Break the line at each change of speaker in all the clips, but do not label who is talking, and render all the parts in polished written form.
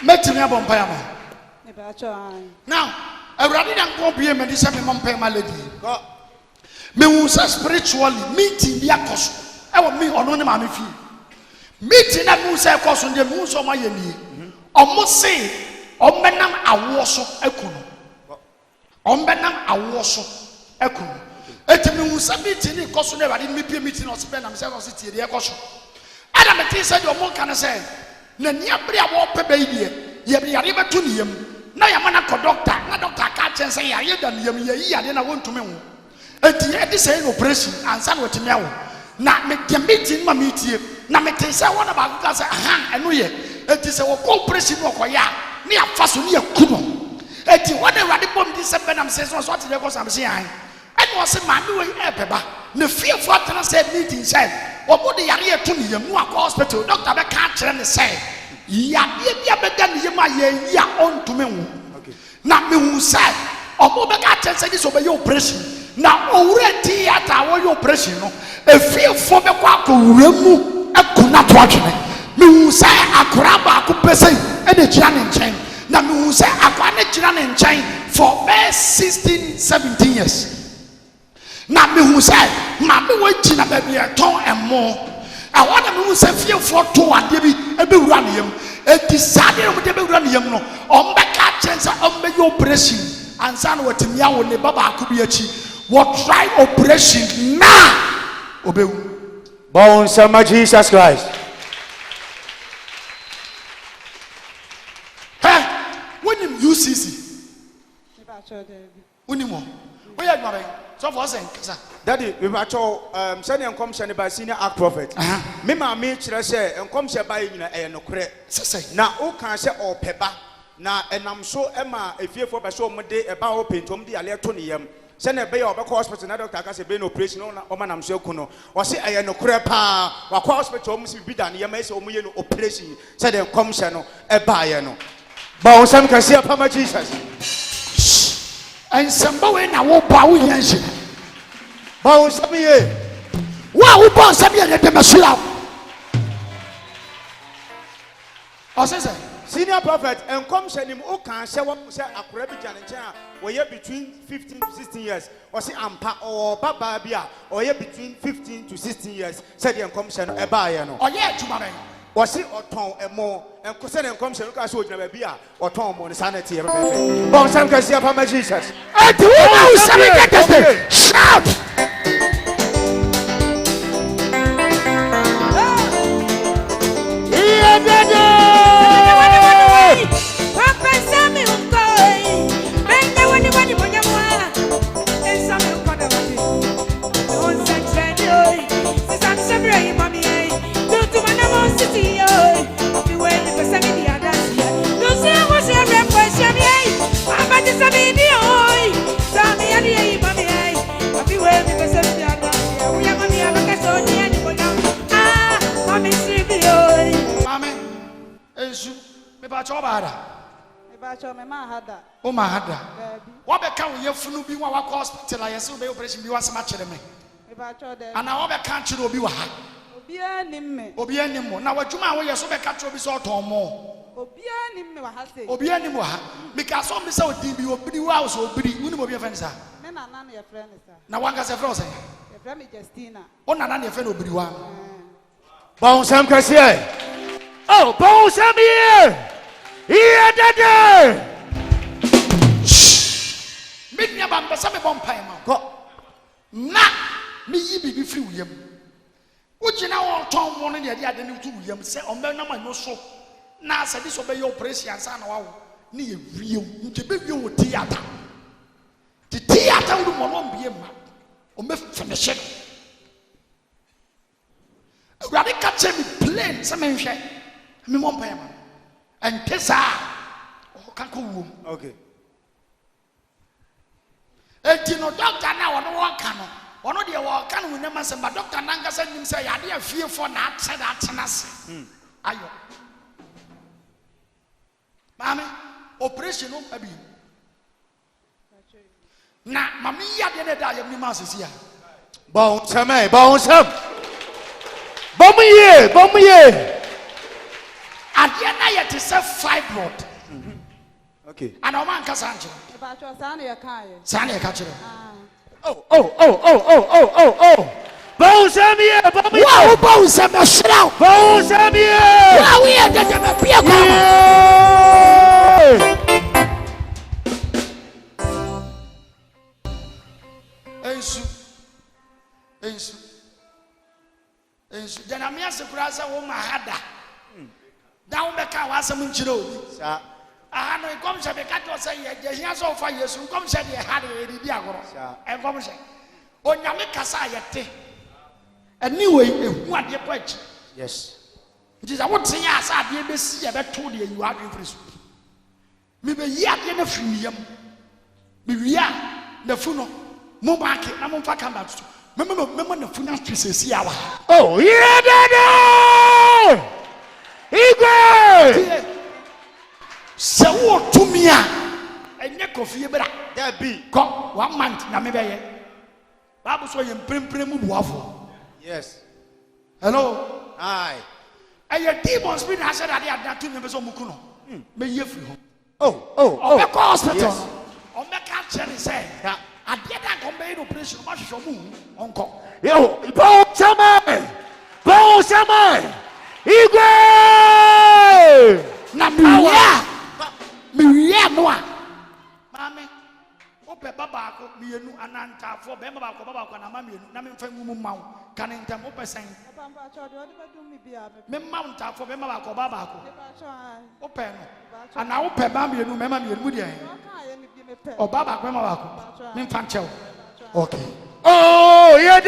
Metting up on Payama. Now, I rather than go be a medicine on Payama lady. Me who say spiritually meeting the acos. I want me on my fee. Meeting that moon say across on the moon so my yeni. Almost say, on Benam I was equal. On Benam I was equal. Et me who say meeting it cost never didn't be meeting or spend themselves city the acos. Adam said your mom can say. Nanya bria wo baby ye bria riba tuniyam na ya mana ko doctor na doctor ka chen say ya dan yam ye yi ade na wontume ho enti e de say operation ansa na wotime awo na me de meeting ma meetie na me ten say wona ba ka say aha eno ye enti say wo operation wo koya na ya faso na ya kuno enti wona wade bom di se benam say so ate de ko sam say an eno say ma me we e peba na fearful atana say meeting say obo de yare eto ne yam no akọ hospital doctor be ka kire ne say yade bia be da ne yam aye ya ontume hu na me hu say obo be ka kire say this obey operation na owure theater wo yo operation no e fearful be kwa akowura mu akuna to atwene me hu say akora ba ko pese e de gira ne nchen na me hu say akwa ne gira ne nchen for 16-17 years. Na me who say, Mammy waiting a baby a ton and more. I want to move a few for 2 and be ranium. A decided with the ranium no. On back chance of the operation. And son what me out when the Baba could be a chief. What try operation now? Obey.
Bones of my Jesus Christ.
Hey, when you UCC. When you more. Where are you? So for saying,
Daddy, we were told, sending come send by senior act prophet. Me, my mature say, and come say by you no credit. Now, who can say or pepper? Now, and I'm so Emma, if you for so much day about open to the electronium. Send a bay of a hospital, another caca, a operation on man, I'm so kuno. Or say, I no crepa, or hospital almost be done, Yamas or million operation, said them come channel, a bayano. Bones, some can see a Pama Jesus.
And somebody now won't bow in.
Bounce up here.
Wow, bounce up here, let them slap. Oh,
senior prophet, and come send him, oh, can say what say a Caribbean and China, or you're between 15 to 16 years, or say Ampa or Baba Bia, or you're between 15 to 16 years, said him come send a bayano.
Oh, yeah, to my man.
Or see or ton and more, and send him come send a soldier beer, or Tom on sanity. Bounce some can see a Pama Jesus.
I do know, shout! Oh, my had what become your funu be one hospital? I assume the operation be was much of me. And I over country will be what Obianimo. Now, what you might wear so back country be sort or more. Obianimo, because some is so deep you will be house or be your friends. Now, one has a frozen. One and your friend will be one.
Bounce some can say, oh, bounce some here. Here, Daddy.
Make me about some bomb pie. Na me be free with him. Would you know Tom wanted the idea than to him say on Benama no so. Now said this obey your precious son or near real to be you theater. The theater will be a man or me finish it. A radical me plain some mention. Me one payment. And Tessa oh,
okay.
And you know, doctor now on one canoe. One of the walk can we never say, but Dr. Nanga said him say, I didn't fear for that, said that tenacity. Ayo. Mammy, operation no baby. Now, Mammy, I didn't die of masses here.
Bounce him, bounce him. Bomb ye.
Adiana yet is a fibroid.
Okay.
And a man Casanjo. Sanya catcher.
Oh. Bowsamia,
wow, Bowsamia, shut out.
Bowsamia.
Wow, we are getting a beer. Then I'm here to cross a woman had that. Down the car was some chilo. I know it comes to the cat was saying, yes, so far, yes, who comes at the had a diagram. And comes saying, oh, Yamika Sayate. Anyway, what your question?
Yes.
It is I would say, yes, I did this. I told you you are in free. Maybe yet in a freedom. Maybe the funeral. Mobile, I'm on back about to. Remember the funeral to say,
oh, yeah, Eagle!
So, to me, a neck of fear, but
that be
got 1 month. Namibia. Babu so you prim waffle.
Yes.
Hello.
Aye.
And your demons been has said that they are not 2 members of Mukuno. May you free home.
Oh.
Hospital. On the catcher say, I did not convey the operation much from moon, uncle.
Yo, Bowsamai! Eagle!
Namia! Miria Noa. Mammy, Ope Babako, Mienu, Ananta, for Bemba, Mammy, Namin Famu Mount, Canning Tam Ope saying, Mount for Bemba, Babako, Open, and now Ope Bambi, and Mamma, and Woody, or Baba, Mamma, Minfancho. Okay.
Oh, yeah,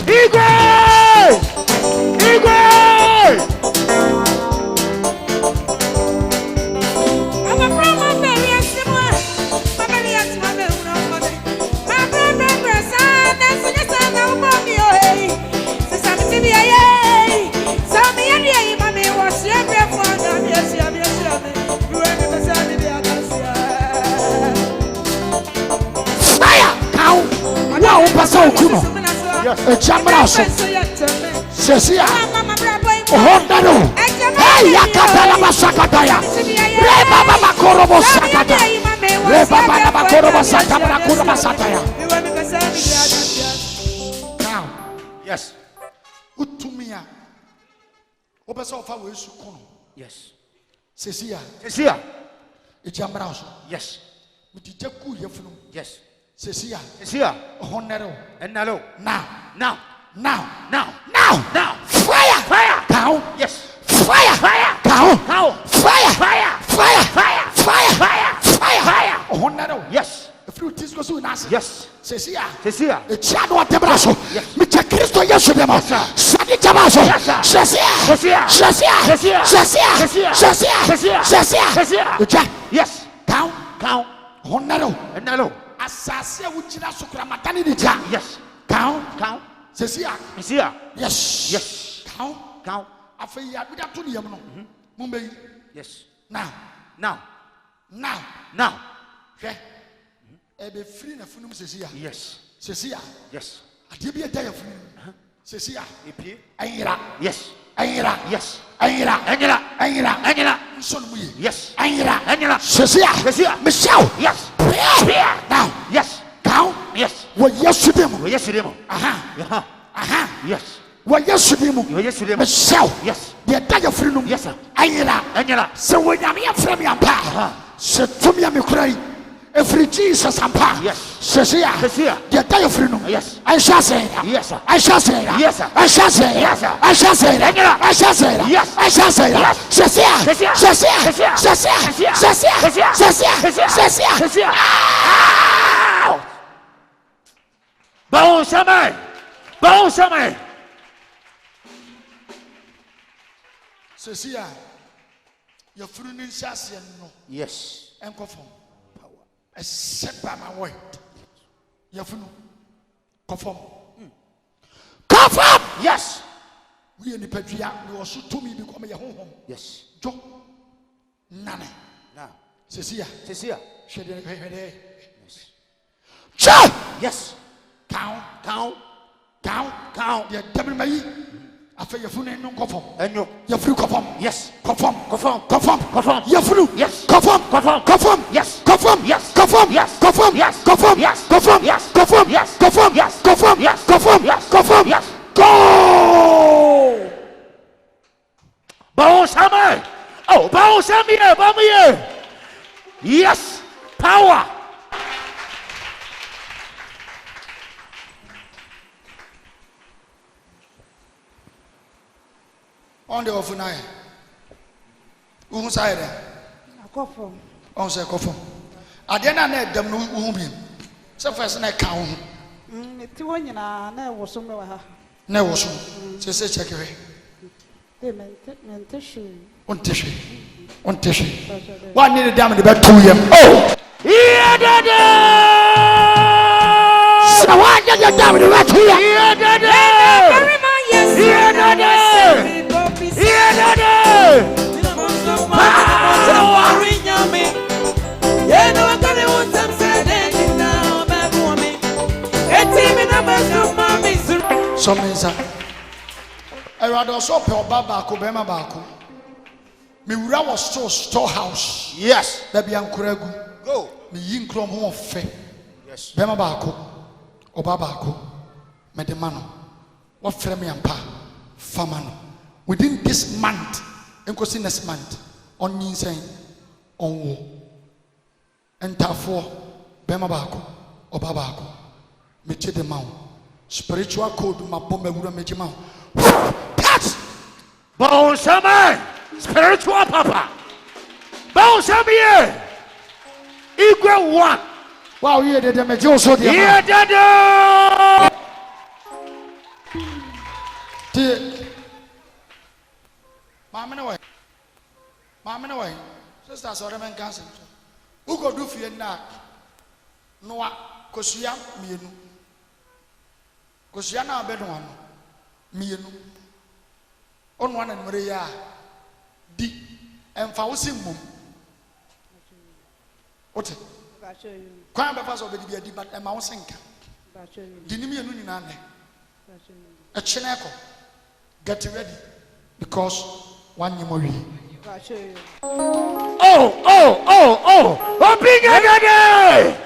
Eagle!
Yes. A chamber Cecia. Hondaro. Hey, Yakatala Masakataya. Reba Baba Korobo Sakata. Reba Baba Korobo Sakata Kuraba Sataya. Now,
yes.
Utumia. Opeso of our Sukono.
Yes.
Cecia. A chamber.
Yes.
With the Jaku Yafunu.
Yes.
Cecia. Hondaro.
And now.
Fire. Cow.
Yes.
Fire. Cow. Fire. Hondaro.
Yes.
The fruit is going to answer.
Yes.
Cecia.
The
shadow of the brasso. Mr. Christo, yes, you demo. Sadi Tabaso. Cecia.
Yes.
Cow.
Honaro. And now.
Assassin which is Sukramatani.
Yes.
Cow. Cecia.
Yes.
Cow. After we have to the Mumbai.
Yes.
Now. Okay. Be free na funum Cecia.
Yes.
Cecia.
Yes.
I did be a day of funum. Cecia.
Ayira. Yes.
Ayira.
Yes.
Ayira. Son we.
Yes.
Ayira. Cecia. Michelle.
Yes.
Now.
Yes.
Cow.
Yes.
What yesterday?
Aha. Yes.
What yesterday? Michelle.
Yes.
The day of freedom.
Yes, sir.
Ayira. So when I'm here from your pa, so to me, I'm crying. Every Jesus and pa.
Yes.
Cecia. The day of freedom.
Yes.
I shall say.
Yes, sir.
I shall say.
Yes, sir.
I shall say.
Yes, sir.
I shall say. I shall say.
Yes.
I shall say. Cecia.
Bowsamai.
Cecia. Your fruit is just no.
Yes.
And conform. Except by my word. Your fruit. Conform.
Yes.
We in the patriarch. You also to me become your home.
Yes.
Joe. Nana.
Now.
Cecia.
Yes.
Yes. Count.
Count.
The devil may. Afa yafunu no kofom.
Enyo.
Yafunu kofom.
Yes.
Kofom.
Kofom.
Kofom.
Kofom.
Yafunu.
Yes.
Kofom.
Kofom.
Kofom.
Yes.
Kofom.
Yes.
Kofom.
Yes.
Kofom.
Yes.
Kofom.
Yes.
Kofom.
Yes.
Kofom.
Yes.
Kofom.
Yes.
Kofom.
Yes.
Kofom.
Yes.
Kofom.
Yes.
Go!
Bonsame. Oh, bonsame, bonsame. Yes. Power.
On the offline. Who side?
Akɔfo.
On say kofom. Adena na dem no hu bi. Se first na ka hu.
Ti wo nyina na wo so me wa ha.
Na wo so. Se check we.
Te mente shi.
On tishi. One need them the bed 2 years. Oh!
Yeah, daddy!
So why did you damn the bed 2 years?
Yeah, daddy! Yeah, daddy! Yeah, daddy!
So means I rather so pe oba baako bema baako. Me wura was storehouse.
Yes.
There be ankoragu.
Go.
Me yin krom ho ofe.
Yes.
Bema baako. Oba baako. Me de mano. What frame me ampa. Famano. Within this month, enkosi next month, on nyinsɛn, on wo. Entafo. Bema baako. Oba baako. Me che de mawo. Spiritual code ma bomba wura me che mawo. Touch.
Bonsame. Spiritual papa. Bonsame. Igwe 1.
Wow, yeah, they me jo so there.
Yeah, daddy!
Mama no way. Sister so them cancer. Who go do fear na? Noa kosua mienu. Kosua na abedo ano. Mienu. Onu ana nwere ya di emfa wo simmum. Ote. Kwan be fa so be di adi but ema wo senka. Di ni mienu nyina ne. A cheneko. Get ready because one you more.
Oh! Open your daddy!